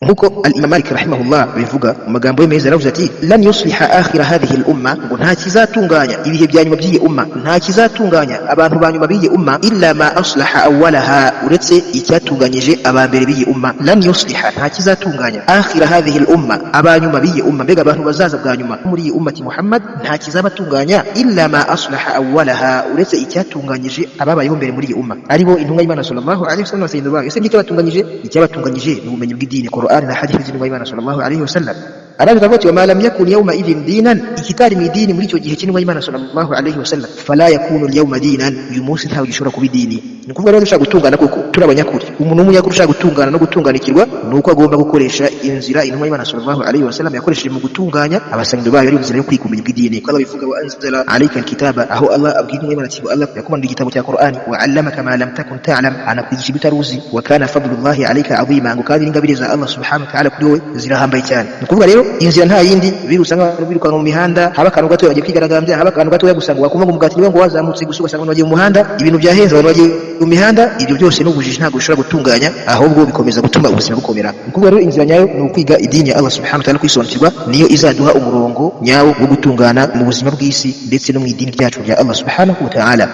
nkuko al-Imam Malik rahimahullah bivuga mu magambo ye meza aravuze ati lan yusliha akhira hadhihi al-umma, ngo nta kizatunganya ibihe bya nyuma by'iyi umma, nta kizatunganya abantu ba nyuma b'iyi umma illa ma aslaha awwalaha, uretse icyatunganyije abambere b'iyi umma. Lan yusliha, nta kizatunganya akhira hadhihi al-umma, abanyuma b'iyi umma, mbega abantu bazaza bwa nyuma muri iyi ummati Muhammad, nta kizabatunganya illa ma aslaha awwalaha, uretse icyatunganyije ababayeho mbere muri iyi umma, aribo intumwa y'Imana sallallahu alaihi wasallam sayyidul bari. Ese icyabatunganyije ni ubumenyi bw'idini, Qur'an na hadithi z'intumwa y'Imana sallallahu alaihi wasallam. Aravuga ati wama lam yakun yawma idhin dinan, ikitari mu idini muri icyo gihe cy'intumwa y'Imana sallallahu alaihi wasallam, fala yakunu al-yawma dinan, uyu munsi ntawe gishobora kuba idini. Ni kuvuga rero dushaka gutungana koko turi abanyakuri. Umuntu w'umunyakuri ushaka gutungana no gutunganikirwa nuko agomba gukoresha inzira intumwa y'Imana sallallahu alaihi wasallam yakoresheje mu gutunganya abasangido bayo, ari inzira yo kwikumenya bw'idini. Allah bivuga wa anzala alayka al-kitaba, aho Allah abwira intumwa y'Imana ati Allah yakumana igitabo cya Qur'an, wa 'allamaka ma lam takun ta'lam, anakwigisha ibitaruzi, wa kana fadlullahi alayka 'azima, ngo kandi ingabire za Allah subhanahu wa ta'ala kuri wowe zirahambaye cyane. Ni kuvuga rero inzira nta yindi birusanga birukanka mu mihanda, haba akantu gato bagiye kwigaragambya, haba akantu gato gusanga wakumva ngo umugati niwe ngo wazamutse gusa ugasanga abantu bagiye mu muhanda, ibintu byahenze abantu bagiye mu mihanda, ibyo byose n'ubujiji ntabwo bishobora gutunganya, ahubwo bikomeza gutuma ubuzima bukomera. Ni kuvuga rero inzira nyayo ni ukwiga idini ya Allah subhanahu wa ta'ala, kwisobanukirwa, niyo izaduha umurongo nyawo wo gutungana mu buzima bw'isi ndetse no mu idini ryacu rya Allah subhanahu wa ta'ala.